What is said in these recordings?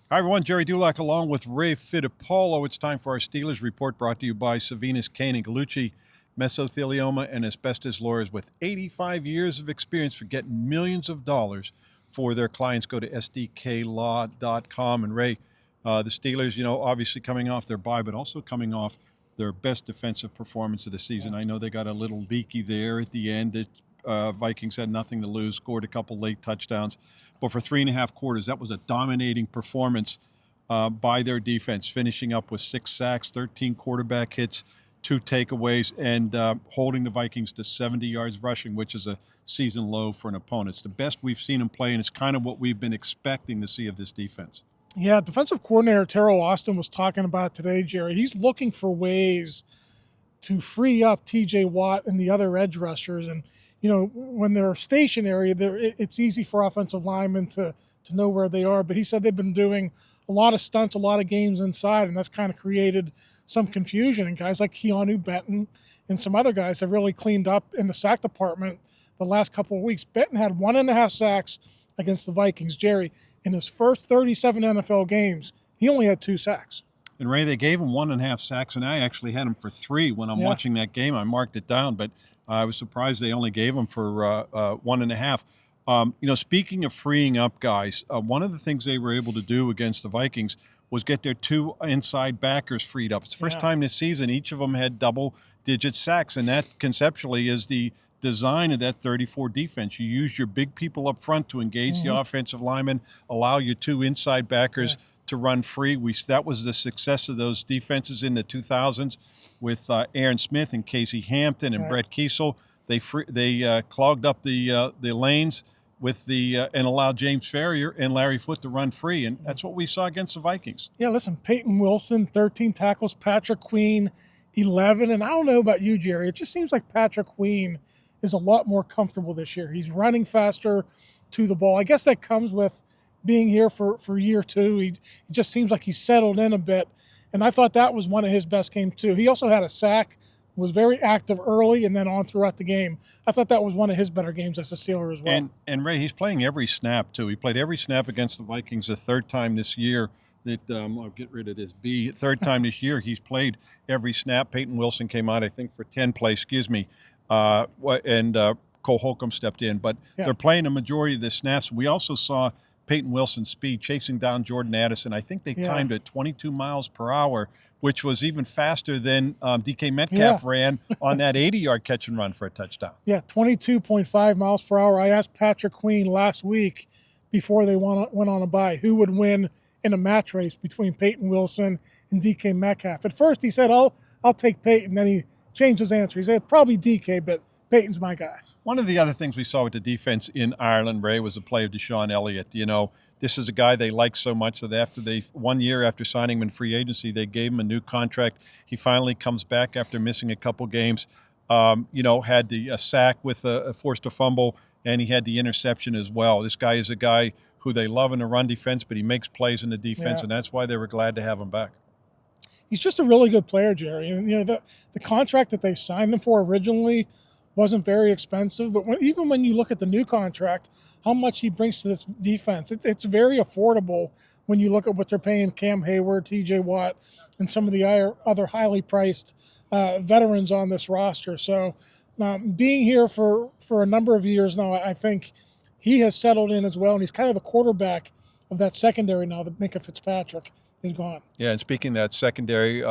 Hi, everyone. Gerry Dulac along with Ray Fittipaldo. It's time for our Steelers report brought to you by Savinas, Kane, and Gallucci, mesothelioma and asbestos lawyers with 85 years of experience for getting millions of dollars for their clients. Go to sdklaw.com. And Ray, the Steelers, obviously coming off their bye, but also coming off their best defensive performance of the season. I know they got a little leaky there at the end. Vikings had nothing to lose, scored a couple late touchdowns. But for 3.5 quarters, that was a dominating performance by their defense, finishing up with 6 sacks, 13 quarterback hits, 2 takeaways, and holding the Vikings to 70 yards rushing, which is a season low for an opponent. It's the best we've seen them play, and it's kind of what we've been expecting to see of this defense. Yeah, defensive coordinator Teryl Austin was talking about today, Gerry. He's looking for ways to free up T.J. Watt and the other edge rushers. And, when they're stationary, it's easy for offensive linemen to know where they are. But he said they've been doing a lot of stunts, a lot of games inside, and that's kind of created some confusion. And guys like Keeanu, Benton, and some other guys have really cleaned up in the sack department the last couple of weeks. Benton had 1.5 sacks against the Vikings. Gerry, in his first 37 NFL games, he only had 2 sacks. And Ray, they gave him 1.5 sacks, and I actually had him for 3 when I'm watching that game. I marked it down, but I was surprised they only gave him for 1.5. Speaking of freeing up guys, one of the things they were able to do against the Vikings was get their 2 inside backers freed up. It's the first time this season each of them had double-digit sacks, and that conceptually is the design of that 34 defense. You use your big people up front to engage the offensive linemen, allow your 2 inside backers to run free. That was the success of those defenses in the 2000s with Aaron Smith and Casey Hampton and Brett Kiesel. They clogged up the lanes with and allowed James Ferrier and Larry Foote to run free, and that's what we saw against the Vikings. Yeah, listen, Payton Wilson, 13 tackles, Patrick Queen, 11, and I don't know about you, Gerry, it just seems like Patrick Queen is a lot more comfortable this year. He's running faster to the ball. I guess that comes with being here for year 2. He just seems like he's settled in a bit, and I thought that was one of his best games too. He also had a sack, was very active early and then on throughout the game. I thought that was one of his better games as a Steeler as well. And Ray, he's playing every snap too. He played every snap against the Vikings the 3rd time this year. I'll get rid of this B. 3rd time this year he's played every snap. Payton Wilson came out, I think, for 10 plays, and Cole Holcomb stepped in. But they're playing the majority of the snaps. We also saw Payton Wilson's speed chasing down Jordan Addison. I think they timed it 22 miles per hour, which was even faster than DK Metcalf ran on that 80-yard catch and run for a touchdown. Yeah, 22.5 miles per hour. I asked Patrick Queen last week before they went on a bye who would win in a match race between Payton Wilson and DK Metcalf. At first he said, I'll take Payton. Then he changed his answer. He said, probably DK, but Payton's my guy. One of the other things we saw with the defense in Ireland, Ray, was the play of Deshon Elliott. This is a guy they like so much that 1 year after signing him in free agency, they gave him a new contract. He finally comes back after missing a couple games. Had the sack with forced a fumble, and he had the interception as well. This guy is a guy who they love in the run defense, but he makes plays in the defense, and that's why they were glad to have him back. He's just a really good player, Gerry. And the contract that they signed him for originally wasn't very expensive, but even when you look at the new contract, how much he brings to this defense, it's very affordable when you look at what they're paying Cam Heyward, T.J. Watt, and some of the other highly priced veterans on this roster. So being here for a number of years now, I think he has settled in as well, and he's kind of the quarterback of that secondary now that Minkah Fitzpatrick is gone. Yeah, and speaking of that secondary,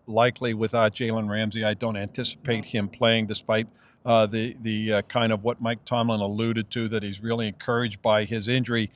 likely without Jalen Ramsey, I don't anticipate him playing despite the kind of what Mike Tomlin alluded to, that he's really encouraged by his injury.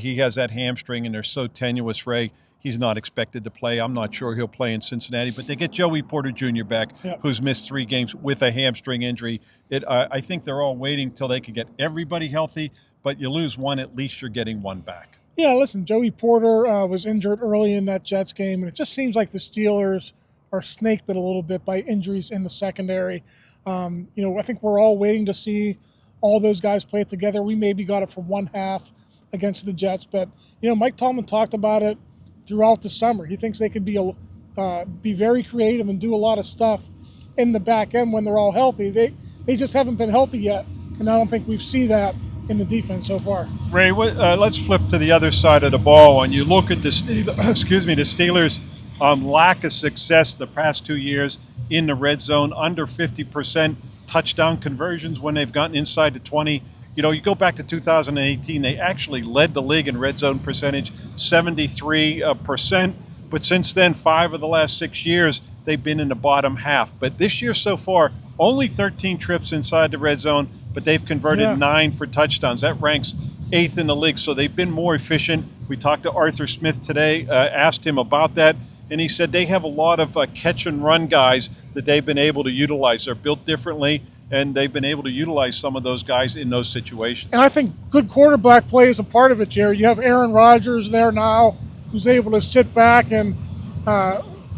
He has that hamstring, and they're so tenuous, Ray. He's not expected to play. I'm not sure he'll play in Cincinnati, but they get Joey Porter Jr. back, who's missed 3 games with a hamstring injury. I think they're all waiting till they can get everybody healthy, but you lose one, at least you're getting one back. Yeah, listen, Joey Porter was injured early in that Jets game, and it just seems like the Steelers are snake bit a little bit by injuries in the secondary. I think we're all waiting to see all those guys play it together. We maybe got it for one half against the Jets, but Mike Tomlin talked about it throughout the summer. He thinks they could be very creative and do a lot of stuff in the back end when they're all healthy. They just haven't been healthy yet, and I don't think we see that in the defense so far. Ray, let's flip to the other side of the ball. When you look at the Steelers' lack of success the past 2 years in the red zone, under 50% touchdown conversions when they've gotten inside the 20. You know, you go back to 2018, they actually led the league in red zone percentage, 73%. But since then, 5 of the last 6 years, they've been in the bottom half. But this year so far, only 13 trips inside the red zone, but they've converted 9 for touchdowns. That ranks 8th in the league, so they've been more efficient. We talked to Arthur Smith today, asked him about that, and he said they have a lot of catch-and-run guys that they've been able to utilize. They're built differently, and they've been able to utilize some of those guys in those situations. And I think good quarterback play is a part of it, Gerry. You have Aaron Rodgers there now, who's able to sit back and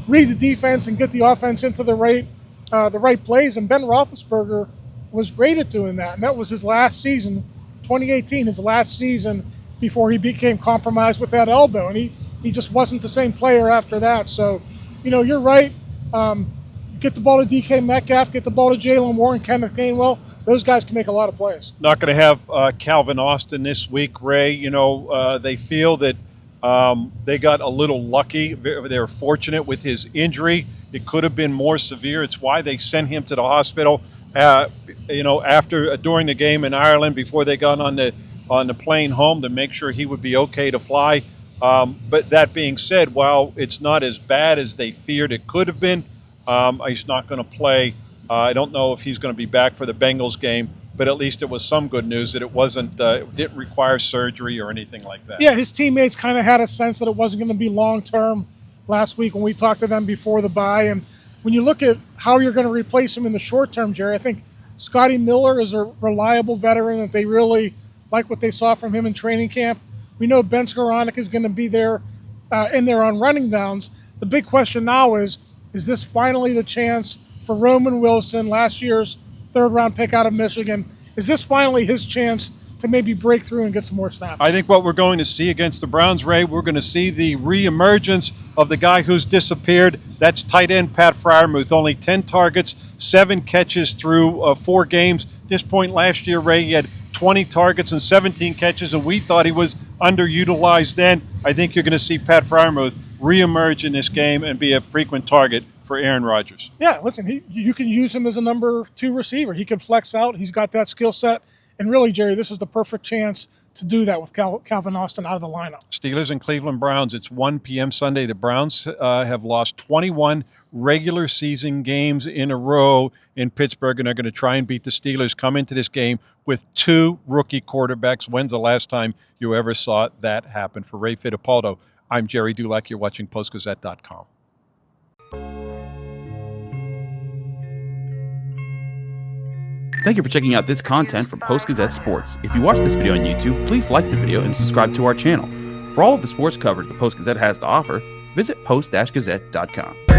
read the defense and get the offense into the right plays. And Ben Roethlisberger was great at doing that. And that was his last season, 2018, his last season before he became compromised with that elbow. And he just wasn't the same player after that. So, you know, you're right. Get the ball to DK Metcalf, get the ball to Jalen Warren, Kenneth Gainwell. Those guys can make a lot of plays. Not going to have Calvin Austin this week, Ray. You know, they feel that they got a little lucky. They were fortunate with his injury. It could have been more severe. It's why they sent him to the hospital, you know, during the game in Ireland before they got on the plane home to make sure he would be okay to fly. But that being said, while it's not as bad as they feared it could have been, he's not going to play. I don't know if he's going to be back for the Bengals game, but at least it was some good news that it didn't require surgery or anything like that. Yeah, his teammates kind of had a sense that it wasn't going to be long-term last week when we talked to them before the bye. And when you look at how you're going to replace him in the short term, Gerry, I think Scotty Miller is a reliable veteran that they really like what they saw from him in training camp. We know Ben Skoranek is going to be there in there on running downs. The big question now is this finally the chance for Roman Wilson, last year's third-round pick out of Michigan? Is this finally his chance to maybe break through and get some more snaps? I think what we're going to see against the Browns, Ray, we're going to see the reemergence of the guy who's disappeared. That's tight end Pat Freiermuth. Only 10 targets, 7 catches through 4 games. At this point last year, Ray, he had 20 targets and 17 catches, and we thought he was underutilized then. I think you're going to see Pat Freiermuth reemerge in this game and be a frequent target for Aaron Rodgers. Yeah, listen, you can use him as a number 2 receiver. He can flex out. He's got that skill set. And really, Gerry, this is the perfect chance to do that with Calvin Austin out of the lineup. Steelers and Cleveland Browns. It's 1 p.m. Sunday. The Browns have lost 21 regular season games in a row in Pittsburgh, and they're going to try and beat the Steelers, come into this game with 2 rookie quarterbacks. When's the last time you ever saw that happen? For Ray Fittipaldo, I'm Gerry Dulac. You're watching Post-Gazette.com. Thank you for checking out this content from Post-Gazette Sports. If you watch this video on YouTube, please like the video and subscribe to our channel. For all of the sports coverage the Post-Gazette has to offer, visit post-gazette.com.